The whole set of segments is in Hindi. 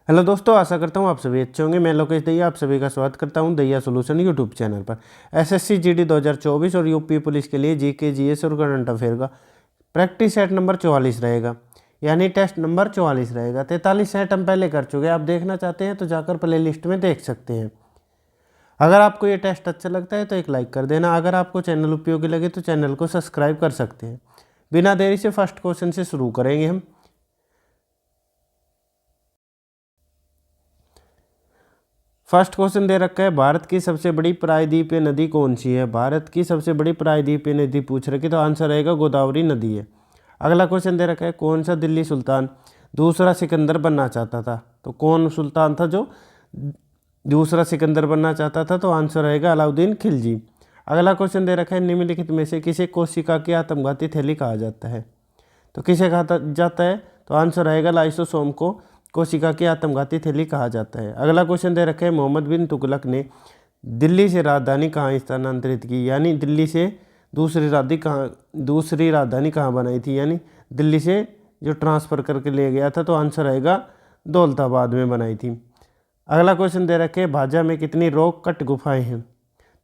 हेलो दोस्तों, आशा करता हूँ आप सभी अच्छे होंगे। मैं लोकेश दहिया आप सभी का स्वागत करता हूँ दहिया सॉल्यूशन यूट्यूब चैनल पर। एसएससी जीडी 2024 और यूपी पुलिस के लिए जीके जीएस और करंट अफेयर का प्रैक्टिस सेट नंबर 44 रहेगा, यानी टेस्ट नंबर 44 रहेगा। 43 सेट हम पहले कर चुके हैं। आप देखना चाहते हैं तो जाकर प्ले लिस्ट में देख सकते हैं। अगर आपको ये टेस्ट अच्छा लगता है तो एक लाइक कर देना। अगर आपको चैनल उपयोगी लगे तो चैनल को सब्सक्राइब कर सकते हैं। बिना देरी से फर्स्ट क्वेश्चन से शुरू करेंगे हम। फर्स्ट क्वेश्चन दे रखा है, भारत की सबसे बड़ी प्रायद्वीपीय नदी कौन सी है। भारत की सबसे बड़ी प्रायद्वीपीय नदी पूछ रखी, तो आंसर रहेगा गोदावरी नदी है। अगला क्वेश्चन दे रखा है, कौन सा दिल्ली सुल्तान दूसरा सिकंदर बनना चाहता था। तो कौन सुल्तान था जो दूसरा सिकंदर बनना चाहता था, तो आंसर रहेगा अलाउद्दीन खिलजी। अगला क्वेश्चन दे रखा है, निम्नलिखित में से किसे कोशिका की आत्मघाती थैली कहा जाता है। तो किसे कहा जाता है, तो आंसर रहेगा लाइसोसोम को कोशिका की आत्मघाती थैली कहा जाता है। अगला क्वेश्चन दे रखे हैं, मोहम्मद बिन तुगलक ने दिल्ली से राजधानी कहाँ स्थानांतरित की, यानी दिल्ली से दूसरी राजधानी कहाँ बनाई थी, यानी दिल्ली से जो ट्रांसफ़र करके ले गया था, तो आंसर रहेगा दौलताबाद में बनाई थी। अगला क्वेश्चन दे रखे हैं, भाजा में कितनी रॉक कट गुफाएँ हैं।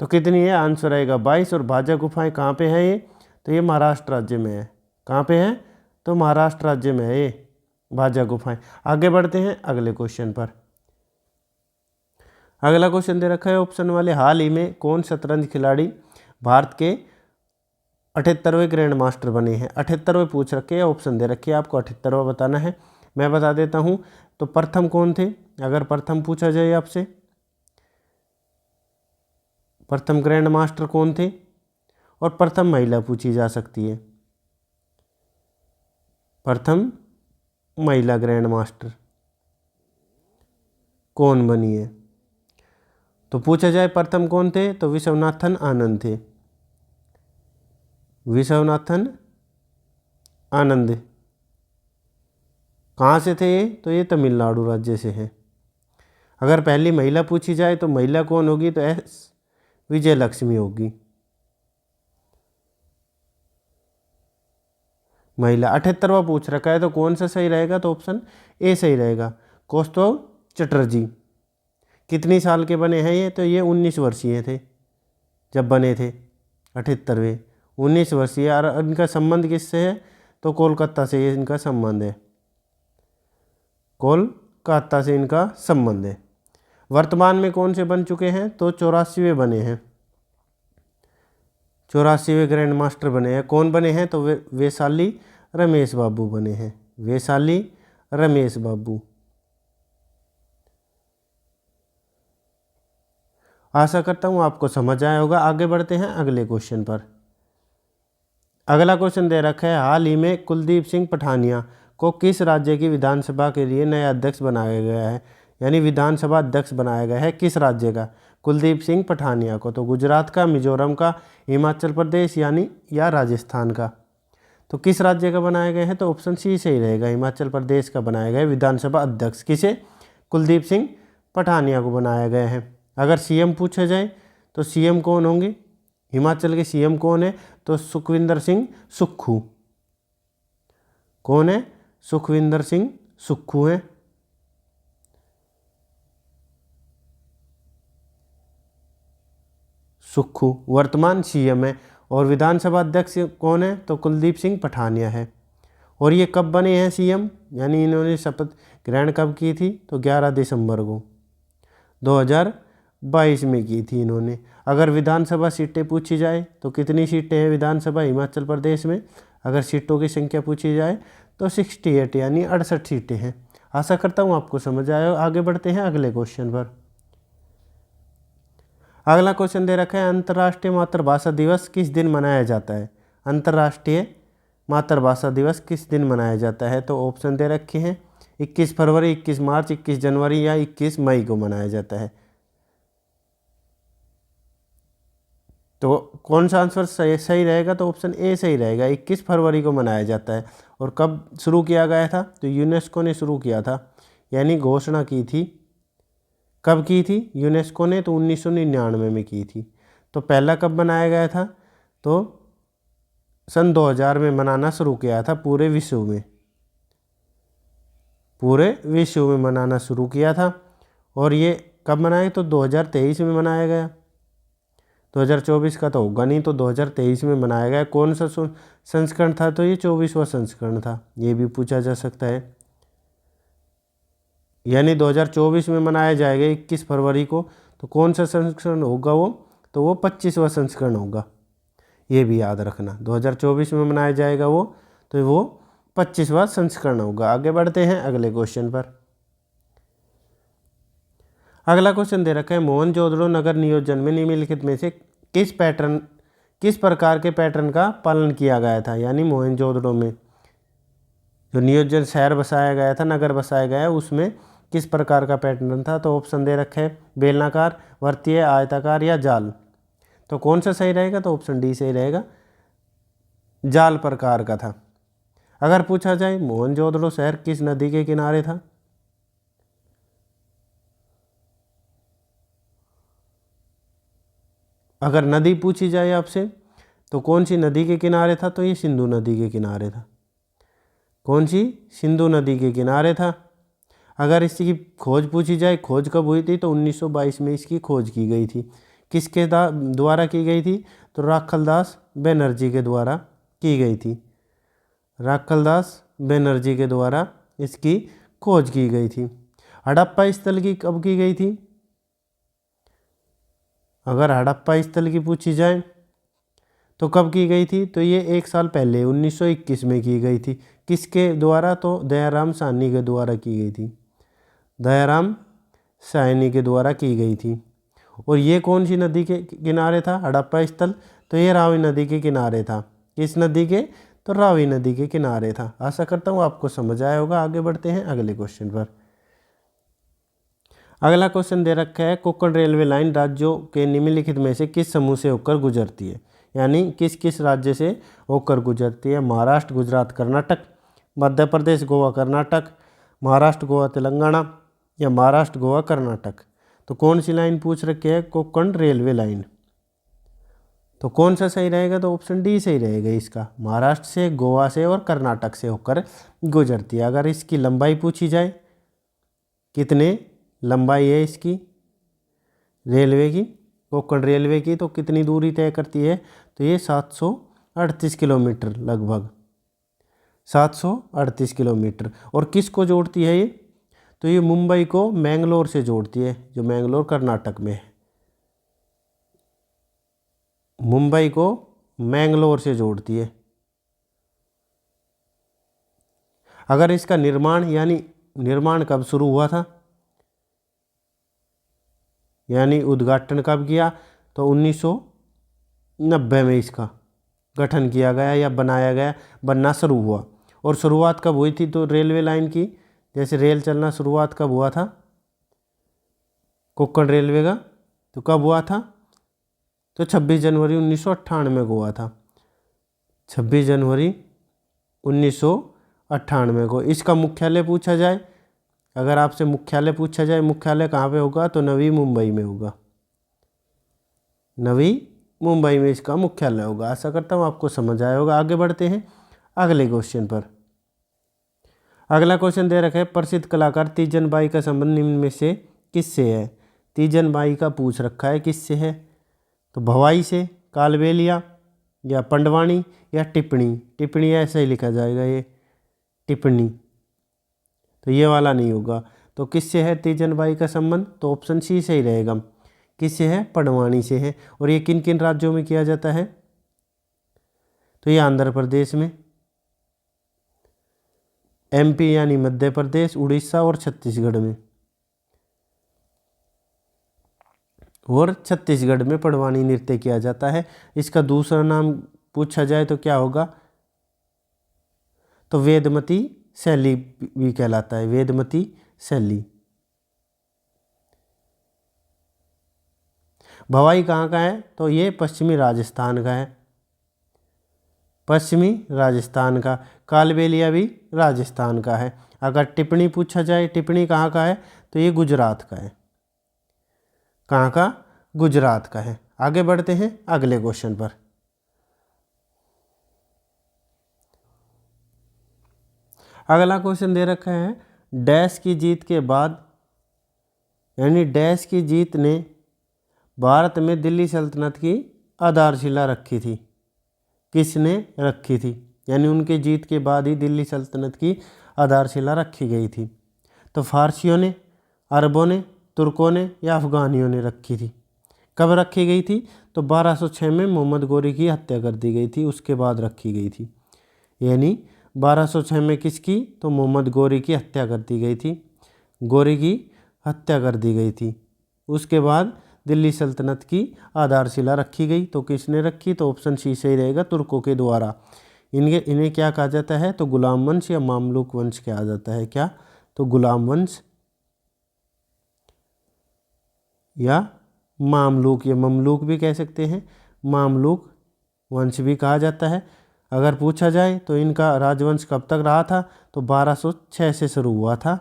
तो कितनी है, आंसर रहेगा 22। और भाजा गुफाएँ कहाँ पे हैं ये, तो ये महाराष्ट्र राज्य में है। कहाँ पे है, तो महाराष्ट्र राज्य में है ये भाजा गुफाएं। आगे बढ़ते हैं अगले क्वेश्चन पर। अगला क्वेश्चन दे रखा है ऑप्शन वाले, हाल ही में कौन शतरंज खिलाड़ी भारत के 78वें ग्रैंड मास्टर बने हैं। 78वें पूछ रखे हैं, ऑप्शन दे रखे हैं, आपको 78वां बताना है। मैं बता देता हूं, तो प्रथम कौन थे, अगर प्रथम पूछा जाए आपसे, प्रथम ग्रैंड मास्टर कौन थे, और प्रथम महिला पूछी जा सकती है, प्रथम महिला ग्रैंड मास्टर कौन बनी है। तो पूछा जाए प्रथम कौन थे, तो विश्वनाथन आनंद थे। विश्वनाथन आनंद कहाँ से थे ये, तो ये तमिलनाडु राज्य से है। अगर पहली महिला पूछी जाए तो महिला कौन होगी, तो एस विजय लक्ष्मी होगी महिला। 78वां पूछ रखा है, तो कौन सा सही रहेगा, तो ऑप्शन ए सही रहेगा, कौस्तुभ चटर्जी। कितनी साल के बने हैं ये, तो ये 19 वर्षीय थे जब बने थे 78वें, 19 वर्षीय। और इनका संबंध किससे है, तो कोलकाता से ये इनका संबंध है, कोलकाता से इनका संबंध है। वर्तमान में कौन से बन चुके हैं, तो 84वें बने हैं, 84वें ग्रैंड मास्टर बने हैं। कौन बने हैं, तो वैशाली रमेश बाबू बने हैं, वैशाली रमेश बाबू। आशा करता हूँ आपको समझ आया होगा। आगे बढ़ते हैं अगले क्वेश्चन पर। अगला क्वेश्चन दे रखा है, हाल ही में कुलदीप सिंह पठानिया को किस राज्य की विधानसभा के लिए नया अध्यक्ष बनाया गया है, यानी विधानसभा अध्यक्ष बनाया गया है किस राज्य का, कुलदीप सिंह पठानिया को। तो गुजरात का, मिजोरम का, हिमाचल प्रदेश यानी या राजस्थान का। तो किस राज्य का बनाया गया है, तो ऑप्शन सी सही रहेगा, हिमाचल प्रदेश का बनाया गया है विधानसभा अध्यक्ष। किसे, कुलदीप सिंह पठानिया को बनाया गया है। अगर सीएम पूछा जाए तो सीएम कौन होंगे, हिमाचल के सीएम कौन है, तो सुखविंदर सिंह सुक्खू। कौन है, सुखविंदर सिंह सुक्खू है। सुक्खू वर्तमान सीएम है। और विधानसभा अध्यक्ष कौन है, तो कुलदीप सिंह पठानिया है। और ये कब बने हैं सीएम, यानी इन्होंने शपथ ग्रहण कब की थी, तो 11 दिसंबर को 2022 में की थी इन्होंने। अगर विधानसभा सीटें पूछी जाए तो कितनी सीटें हैं विधानसभा हिमाचल प्रदेश में, अगर सीटों की संख्या पूछी जाए तो 68 यानी 68 सीटें हैं। आशा करता हूँ आपको समझ आया। आगे बढ़ते हैं अगले क्वेश्चन पर। अगला क्वेश्चन दे रखा है, अंतर्राष्ट्रीय मातृभाषा दिवस किस दिन मनाया जाता है। अंतर्राष्ट्रीय मातृभाषा दिवस किस दिन मनाया जाता है, तो ऑप्शन दे रखे हैं 21 फरवरी, 21 मार्च, 21 जनवरी या 21 मई को मनाया जाता है। तो कौन सा आंसर सही रहेगा, तो ऑप्शन ए सही रहेगा, 21 फरवरी को मनाया जाता है। और कब शुरू किया गया था, तो यूनेस्को ने शुरू किया था, यानी घोषणा की थी। कब की थी यूनेस्को ने, तो 1999 में की थी। तो पहला कब बनाया गया था, तो सन 2000 में मनाना शुरू किया था पूरे विश्व में। पूरे विश्व में मनाना शुरू किया था। और ये कब मनाया? तो 2023 में मनाया गया। 2024 का तो होगा नहीं, तो 2023 में मनाया गया। कौन सा संस्करण था? तो ये 24वां संस्करण था। ये भी पूछा जा सकता है। यानी 2024 में मनाया जाएगा 21 फरवरी को। तो कौन सा संस्करण होगा वो? तो वो 25वां संस्करण होगा। ये भी याद रखना, 2024 में मनाया जाएगा वो, तो वो 25वां संस्करण होगा। आगे बढ़ते हैं अगले क्वेश्चन पर। अगला क्वेश्चन दे रखा है, मोहनजोदड़ो नगर नियोजन में निम्नलिखित में से किस प्रकार के पैटर्न का पालन किया गया था? यानी मोहनजोदड़ो में जो नियोजन शहर बसाया गया था, नगर बसाया गया है, उसमें किस प्रकार का पैटर्न था? तो ऑप्शन दे रखे हैं, बेलनाकार, वृत्तीय, आयताकार या जाल। तो कौन सा सही रहेगा? तो ऑप्शन डी सही रहेगा, जाल प्रकार का था। अगर पूछा जाए मोहनजोदड़ो शहर किस नदी के किनारे था? अगर नदी पूछी जाए आपसे तो कौन सी नदी के किनारे था? तो ये सिंधु नदी के किनारे था। कौन सी? सिंधु नदी के किनारे था। अगर इसकी खोज पूछी जाए, खोज कब हुई थी? तो 1922 में इसकी खोज की गई थी। किसके द्वारा की गई थी? तो राखलदास बनर्जी के द्वारा की गई थी। राखलदास बनर्जी के द्वारा इसकी खोज की गई थी। हड़प्पा स्थल की कब की गई थी? अगर हड़प्पा स्थल की पूछी जाए तो कब की गई थी? तो ये 1 साल पहले 1921 में की गई थी। किसके द्वारा? तो दयाराम साहनी के द्वारा की गई थी। दयाराम साहनी के द्वारा की गई थी। और ये कौन सी नदी के किनारे था हड़प्पा स्थल? तो ये रावी नदी के किनारे था। किस नदी के? तो रावी नदी के किनारे था। आशा करता हूँ आपको समझ आया होगा। आगे बढ़ते हैं अगले क्वेश्चन पर। अगला क्वेश्चन दे रखा है, कोंकण रेलवे लाइन राज्यों के निम्नलिखित में से किस समूह से होकर गुजरती है? यानी किस किस राज्य से होकर गुजरती है? महाराष्ट्र, गुजरात, कर्नाटक, मध्य प्रदेश, गोवा, कर्नाटक, महाराष्ट्र, गोवा, तेलंगाना या महाराष्ट्र, गोवा, कर्नाटक। तो कौन सी लाइन पूछ रखी है? Konkan railway line. तो कौन सा सही रहेगा? तो ऑप्शन डी सही रहेगा इसका, महाराष्ट्र से, गोवा से और कर्नाटक से होकर गुजरती है। अगर इसकी लंबाई पूछी जाए, कितने लंबाई है इसकी रेलवे की, कोंकण रेलवे की, तो कितनी दूरी तय करती है? तो ये 738 किलोमीटर, लगभग 738 किलोमीटर। और किसको जोड़ती है ये? तो ये मुंबई को मैंगलोर से जोड़ती है, जो मैंगलोर कर्नाटक में है। मुंबई को मैंगलोर से जोड़ती है। अगर इसका निर्माण, यानी निर्माण कब शुरू हुआ था, यानी उद्घाटन कब किया? तो 1990 में इसका गठन किया गया या बनाया गया, बनना शुरू हुआ। और शुरुआत कब हुई थी? तो रेलवे लाइन की, जैसे रेल चलना शुरुआत कब हुआ था कोंकण रेलवे का? तो कब हुआ था? तो 26 जनवरी 1998 को हुआ था। 26 जनवरी 1998 को। इसका मुख्यालय पूछा जाए, अगर आपसे मुख्यालय पूछा जाए, मुख्यालय कहाँ पे होगा? तो नवी मुंबई में होगा। नवी मुंबई में इसका मुख्यालय होगा। आशा करता हूँ आपको समझ आया होगा। आगे बढ़ते हैं अगले क्वेश्चन पर। अगला क्वेश्चन दे रखा है, प्रसिद्ध कलाकार तीजन बाई का संबंध निम्न में से किससे है? तीजन बाई का पूछ रखा है, किससे है? तो भवाई से, कालबेलिया या पंडवानी या टिप्पणी। टिप्पणी ऐसे ही लिखा जाएगा, ये टिप्पणी, तो ये वाला नहीं होगा। तो किससे है तीजन बाई का संबंध? तो ऑप्शन सी सही रहेगा। किससे है? पंडवानी से है। और ये किन किन राज्यों में किया जाता है? तो ये आंध्र प्रदेश में, एमपी यानी मध्य प्रदेश, उड़ीसा और छत्तीसगढ़ में। और छत्तीसगढ़ में पंडवानी नृत्य किया जाता है। इसका दूसरा नाम पूछा जाए तो क्या होगा? तो वेदमती शैली भी कहलाता है, वेदमती शैली। भवाई कहाँ का है? तो ये पश्चिमी राजस्थान का है, पश्चिमी राजस्थान का। कालबेलिया भी राजस्थान का है। अगर टिप्पणी पूछा जाए, टिप्पणी कहाँ का है? तो ये गुजरात का है। कहाँ का? गुजरात का है। आगे बढ़ते हैं अगले क्वेश्चन पर। अगला क्वेश्चन दे रखा है, डैश की जीत के बाद, यानी डैश की जीत ने भारत में दिल्ली सल्तनत की आधारशिला रखी थी। किसने रखी थी? यानी उनके जीत के बाद ही दिल्ली सल्तनत की आधारशिला रखी गई थी। तो फारसियों ने, अरबों ने, तुर्कों ने या अफगानियों ने रखी थी। कब रखी गई थी? तो 1206 में मोहम्मद गोरी की हत्या कर दी गई थी, उसके बाद रखी गई थी। यानी 1206 में किसकी? तो मोहम्मद गोरी की हत्या कर दी गई थी। गोरी की हत्या कर दी गई थी, उसके बाद दिल्ली सल्तनत की आधारशिला रखी गई। तो किसने रखी? तो ऑप्शन सी सही रहेगा, तुर्कों के द्वारा। इन्हें क्या कहा जाता है? तो गुलाम वंश या मामलुक वंश कहा जाता है। क्या? तो गुलाम वंश या मामलुक या ममलूक भी कह सकते हैं, मामलुक वंश भी कहा जाता है। अगर पूछा जाए तो इनका राजवंश कब तक रहा था? तो 1206 से शुरू हुआ था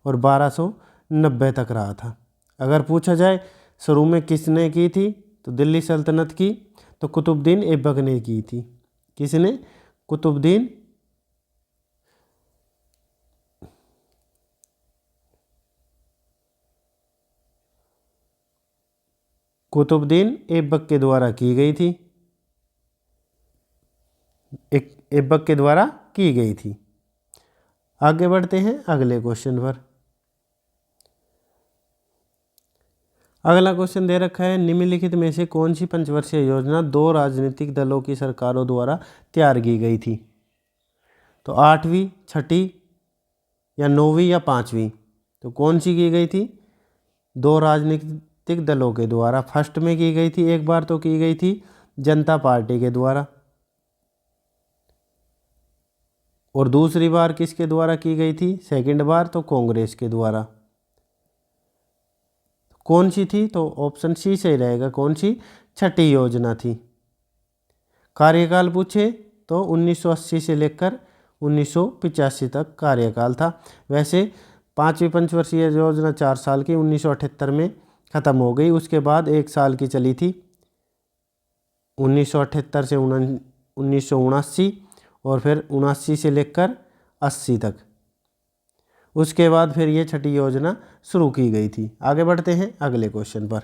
और 1290 तक रहा था। अगर पूछा जाए शुरू में किसने की थी? तो दिल्ली सल्तनत की तो कुतुबुद्दीन ऐबक ने की थी। किसने? कुतुबुद्दीन ऐबक के द्वारा की गई थी। ऐबक के द्वारा की गई थी। आगे बढ़ते हैं अगले क्वेश्चन पर। अगला क्वेश्चन दे रखा है, निम्नलिखित में से कौन सी पंचवर्षीय योजना 2 राजनीतिक दलों की सरकारों द्वारा तैयार की गई थी? तो 8वीं, 6ठी या 9वीं या 5वीं? तो कौन सी की गई थी? 2 राजनीतिक दलों के द्वारा। फर्स्ट में की गई थी, एक बार तो की गई थी जनता पार्टी के द्वारा, और दूसरी बार किसके द्वारा की गई थी? सेकंड बार तो कांग्रेस के द्वारा। कौन सी थी? तो ऑप्शन सी सही रहेगा। कौन सी? 6ठी योजना थी। कार्यकाल पूछे तो 1980 से लेकर 1985 तक कार्यकाल था। वैसे 5वीं पंचवर्षीय योजना 4 साल की 1978 में ख़त्म हो गई, उसके बाद 1 साल की चली थी 1978 से 1979 और फिर 79 से लेकर 80 तक। उसके बाद फिर ये 6ठी योजना शुरू की गई थी। आगे बढ़ते हैं अगले क्वेश्चन पर।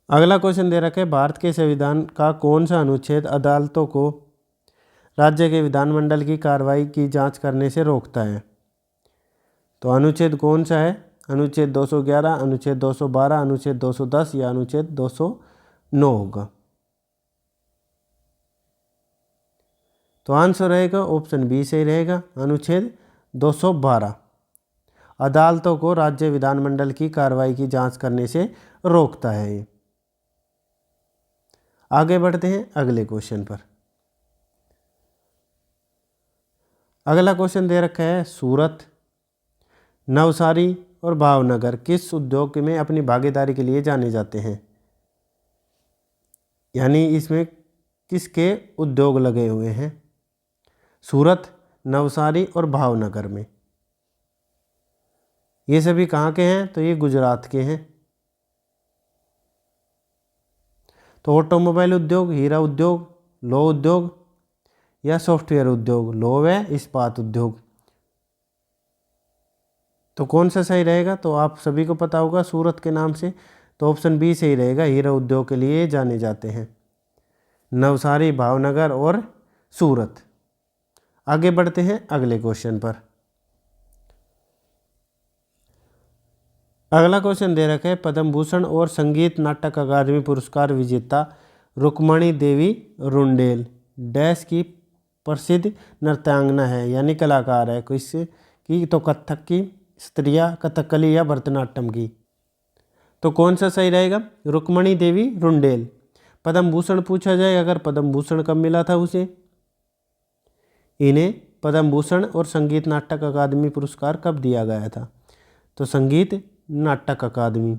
अगला क्वेश्चन दे रखा है, भारत के संविधान का कौन सा अनुच्छेद अदालतों को राज्य के विधानमंडल की कार्रवाई की जांच करने से रोकता है? तो अनुच्छेद कौन सा है? अनुच्छेद 211, अनुच्छेद 212, अनुच्छेद 210 या अनुच्छेद 209 होगा। तो आंसर रहेगा ऑप्शन बी सही रहेगा, अनुच्छेद 212 अदालतों को राज्य विधानमंडल की कार्रवाई की जांच करने से रोकता है ये। आगे बढ़ते हैं अगले क्वेश्चन पर। अगला क्वेश्चन दे रखा है, सूरत, नवसारी और भावनगर किस उद्योग में अपनी भागीदारी के लिए जाने जाते हैं? यानी इसमें किसके उद्योग लगे हुए हैं? सूरत, नवसारी और भावनगर में। ये सभी कहाँ के हैं? तो ये गुजरात के हैं। तो ऑटोमोबाइल उद्योग, हीरा उद्योग, लौह उद्योग या सॉफ्टवेयर उद्योग? लौह व इस्पात उद्योग। तो कौन सा सही रहेगा? तो आप सभी को पता होगा सूरत के नाम से, तो ऑप्शन बी सही रहेगा, हीरा उद्योग के लिए जाने जाते हैं नवसारी, भावनगर और सूरत। आगे बढ़ते हैं अगले क्वेश्चन पर। अगला क्वेश्चन दे रखा है, पद्म भूषण और संगीत नाटक अकादमी पुरस्कार विजेता रुक्मणी देवी रुंडेल डैश की प्रसिद्ध नृत्यांगना है, यानी कलाकार है। किससे की? तो कथक की, स्त्रिया, कथकली या भरतनाट्यम की? तो कौन सा सही रहेगा? रुक्मणी देवी रुंडेल। पद्म भूषण पूछा जाए, अगर पद्म भूषण कब मिला था उसे? इन्हें पद्म भूषण और संगीत नाटक अकादमी पुरस्कार कब दिया गया था? तो संगीत नाटक अकादमी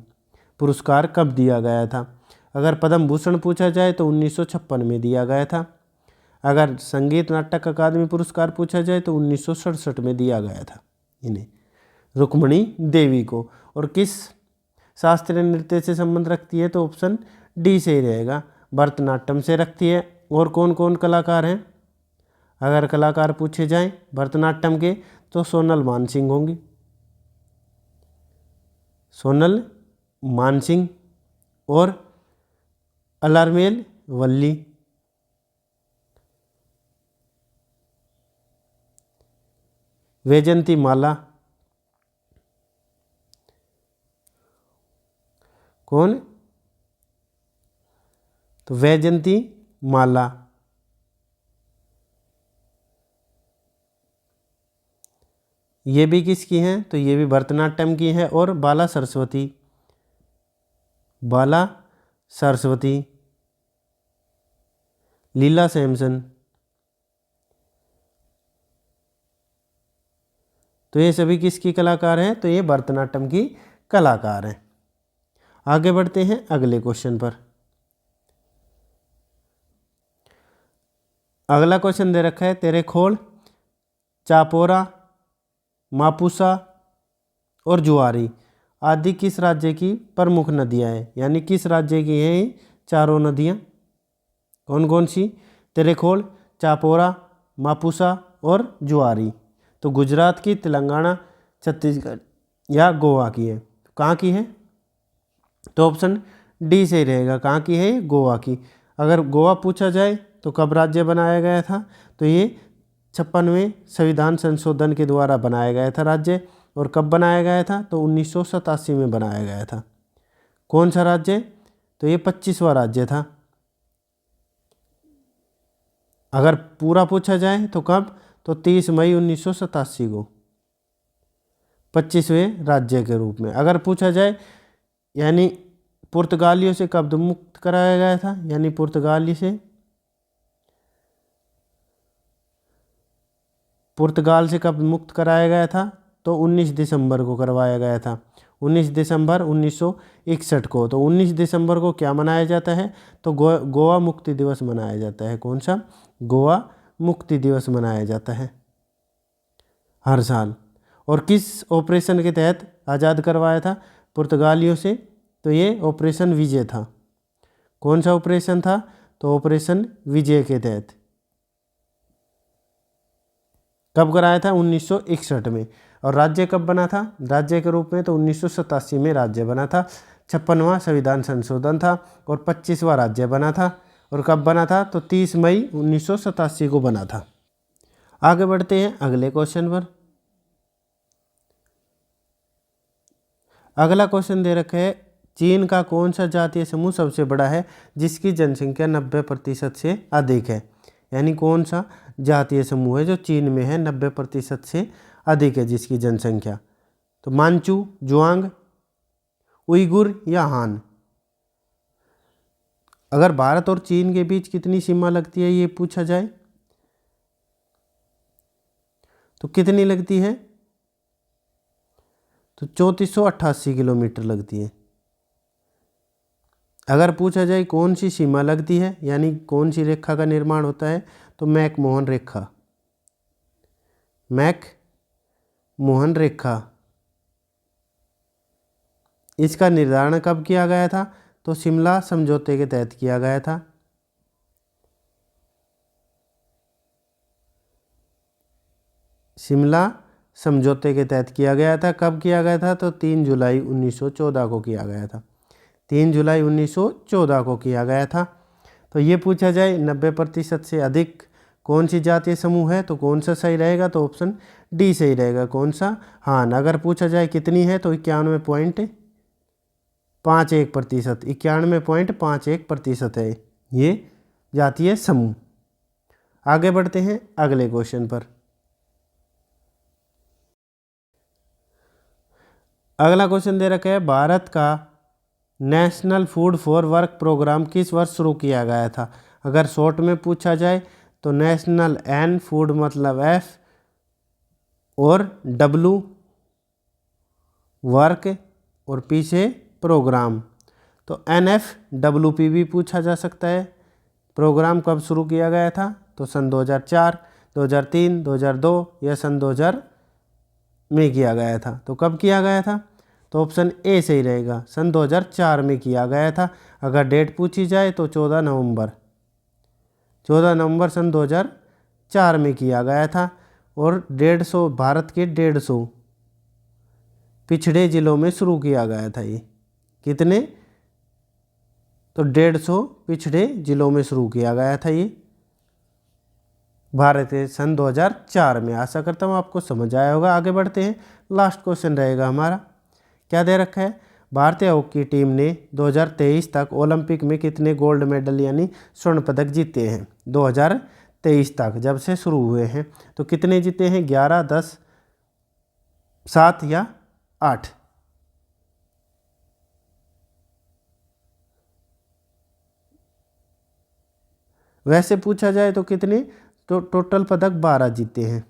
पुरस्कार कब दिया गया था? अगर पद्म भूषण पूछा जाए तो 1956 में दिया गया था। अगर संगीत नाटक अकादमी पुरस्कार पूछा जाए तो 1967 में दिया गया था इन्हें, रुक्मणी देवी को। और किस शास्त्रीय नृत्य से संबंध रखती है? तो ऑप्शन डी से ही रहेगा, भरतनाट्यम से रखती है। और कौन कौन कलाकार हैं? अगर कलाकार पूछे जाएं भरतनाट्यम के तो सोनल मानसिंह होंगी, सोनल मानसिंह। और अलारमेल वल्ली, वैजंती माला, कौन? तो वैजंती माला। ये भी किसकी हैं? तो ये भी भरतनाट्यम की है। और बाला सरस्वती, बाला सरस्वती, लीला सैमसन। तो ये सभी किसकी कलाकार हैं? तो ये भरतनाट्यम की कलाकार हैं। आगे बढ़ते हैं अगले क्वेश्चन पर। अगला क्वेश्चन दे रखा है, तेरेखोल, चापोरा, मापुसा और जुआरी आदि किस राज्य की प्रमुख नदियां हैं? यानी किस राज्य की हैं ये चारों नदियां? कौन कौन सी? तेरेखोल, चापोरा, मापुसा और जुआरी। तो गुजरात की, तेलंगाना, छत्तीसगढ़ या गोवा की है। कहाँ की है? तो ऑप्शन डी सही रहेगा। कहाँ की है? गोवा की। अगर गोवा पूछा जाए तो कब राज्य बनाया गया था? तो ये 56वें संविधान संशोधन के द्वारा बनाया गया था राज्य। और कब बनाया गया था? तो 1987 में बनाया गया था। कौन सा राज्य? तो ये 25वां राज्य था। अगर पूरा पूछा जाए तो कब? तो 30 मई 1987 को 25वें राज्य के रूप में। अगर पूछा जाए यानी पुर्तगालियों से कब मुक्त कराया गया था? यानी पुर्तगाल से कब मुक्त कराया गया था? तो 19 दिसंबर को करवाया गया था, 19 दिसंबर 1961 को। तो 19 दिसंबर को क्या मनाया जाता है? तो गोवा मुक्ति दिवस मनाया जाता है। कौन सा? गोवा मुक्ति दिवस मनाया जाता है हर साल। और किस ऑपरेशन के तहत आज़ाद करवाया था पुर्तगालियों से? तो ये ऑपरेशन विजय था। कौन सा ऑपरेशन था? तो ऑपरेशन विजय के तहत। कब कराया था? 1961 में। और राज्य कब बना था राज्य के रूप में? तो 1987 में राज्य बना था। 56वां संविधान संशोधन था और 25वां राज्य बना था। और कब बना था? तो 30 मई 1987 को बना था। आगे बढ़ते हैं अगले क्वेश्चन पर। अगला क्वेश्चन दे रखा है, चीन का कौन सा जातीय समूह सबसे बड़ा है जिसकी जनसंख्या 90% से अधिक है? यानी कौन सा जातीय समूह है जो चीन में है 90% से अधिक है जिसकी जनसंख्या? तो मांचू, जुआंग, उइगुर या हान। अगर भारत और चीन के बीच कितनी सीमा लगती है ये पूछा जाए तो कितनी लगती है? तो 3488 किलोमीटर लगती है। अगर पूछा जाए कौन सी सीमा लगती है यानी कौन सी रेखा का निर्माण होता है? तो मैक-मोहन रेखा, मैक-मोहन रेखा। इसका निर्धारण कब किया गया था? तो शिमला समझौते के तहत किया गया था। शिमला समझौते के तहत किया गया था। कब किया गया था? तो 3 जुलाई 1914 को किया गया था। 3 जुलाई 1914 को किया गया था। तो ये पूछा जाए 90% से अधिक कौन सी जातीय समूह है तो कौन सा सही रहेगा? तो ऑप्शन डी सही रहेगा। कौन सा? हाँ। अगर पूछा जाए कितनी है तो 91.51%, 91.51% है ये जातीय समूह। आगे बढ़ते हैं अगले क्वेश्चन पर। अगला क्वेश्चन दे रखा है, भारत का national food for work programme किस वर्ष शुरू किया गया था? अगर शॉर्ट में पूछा जाए तो नेशनल, एन फूड मतलब एफ और डब्लू वर्क और पीछे प्रोग्राम, तो NFWP भी पूछा जा सकता है। प्रोग्राम कब शुरू किया गया था? तो सन 2004, 2003, 2002 या सन 2000 में किया गया था। तो कब किया गया था? तो ऑप्शन ए सही रहेगा, सन 2004 में किया गया था। अगर डेट पूछी जाए तो 14 नवंबर सन 2004 में किया गया था। और 150 भारत के 150 पिछड़े जिलों में शुरू किया गया था ये। कितने? तो 150 पिछड़े जिलों में शुरू किया गया था ये भारत के सन 2004 में। आशा करता हूँ आपको समझ आया होगा। आगे बढ़ते हैं, लास्ट क्वेश्चन रहेगा हमारा। क्या दे रखा है? भारतीय हॉकी टीम ने 2023 तक ओलंपिक में कितने गोल्ड मेडल यानी स्वर्ण पदक जीते हैं? 2023 तक जब से शुरू हुए हैं तो कितने जीते हैं? 11, 10, 7 या 8? वैसे पूछा जाए तो कितने? तो टोटल पदक 12 जीते हैं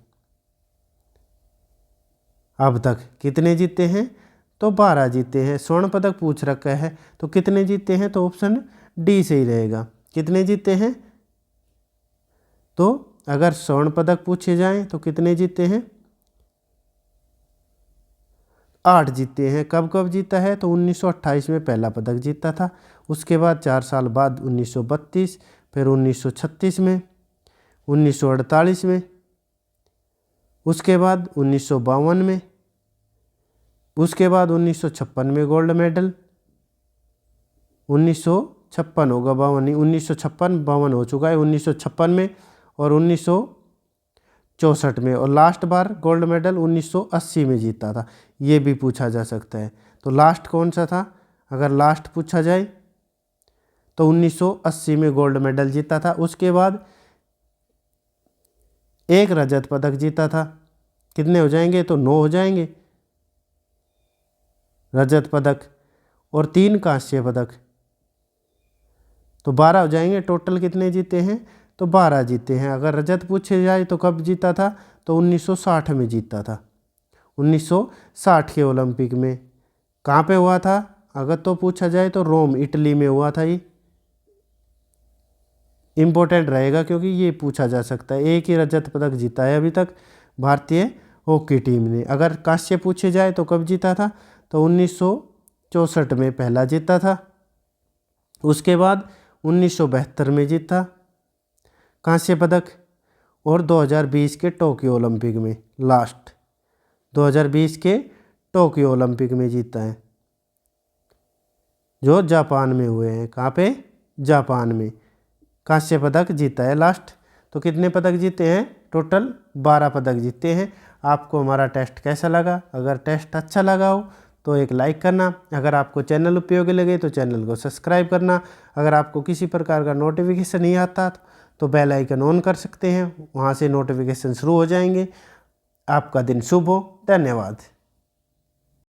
अब तक। कितने जीते हैं? तो 12 जीते हैं। स्वर्ण पदक पूछ रखा है तो कितने जीते हैं? तो ऑप्शन डी सही रहेगा। कितने जीते हैं? तो अगर स्वर्ण पदक पूछे जाएं तो कितने जीते हैं? 8 जीते हैं। कब कब जीता है? तो 1928 में पहला पदक जीता था। उसके बाद 4 साल बाद 1932, फिर 1936 में, 1948 में, उसके बाद 1952 में, उसके बाद 1956 में गोल्ड मेडल। 1956 होगा, 52 1956 52 हो चुका है 1956 में और 1964 में, और लास्ट बार गोल्ड मेडल 1980 में जीता था। ये भी पूछा जा सकता है। तो लास्ट कौन सा था? अगर लास्ट पूछा जाए तो 1980 में गोल्ड मेडल जीता था। उसके बाद एक रजत पदक जीता था। कितने हो जाएंगे? तो 9 हो जाएंगे रजत पदक, और 3 कांस्य पदक, तो 12 हो जाएंगे। टोटल कितने जीते हैं? तो 12 जीते हैं। अगर रजत पूछे जाए तो कब जीता था? तो 1960 में जीता था। 1960 के ओलंपिक में। कहाँ पे हुआ था? अगर तो पूछा जाए तो रोम, इटली में हुआ था। ये इम्पोर्टेंट रहेगा क्योंकि ये पूछा जा सकता है। एक ही रजत पदक जीता है अभी तक भारतीय हॉकी टीम ने। अगर कांस्य पूछे जाए तो कब जीता था? तो 1964 में पहला जीता था। उसके बाद 1972 में जीता कांस्य पदक, और 2020 के टोक्यो ओलंपिक में लास्ट 2020 के टोक्यो ओलंपिक में जीता है, जो जापान में हुए हैं। कहाँ पे? जापान में कांस्य पदक जीता है लास्ट। तो कितने पदक जीते हैं? टोटल 12 पदक जीते हैं। आपको हमारा टेस्ट कैसा लगा? अगर टेस्ट अच्छा लगा हो तो एक लाइक करना। अगर आपको चैनल उपयोगी लगे तो चैनल को सब्सक्राइब करना। अगर आपको किसी प्रकार का नोटिफिकेशन नहीं आता तो बेल आइकन ऑन कर सकते हैं, वहाँ से नोटिफिकेशन शुरू हो जाएंगे। आपका दिन शुभ हो। धन्यवाद।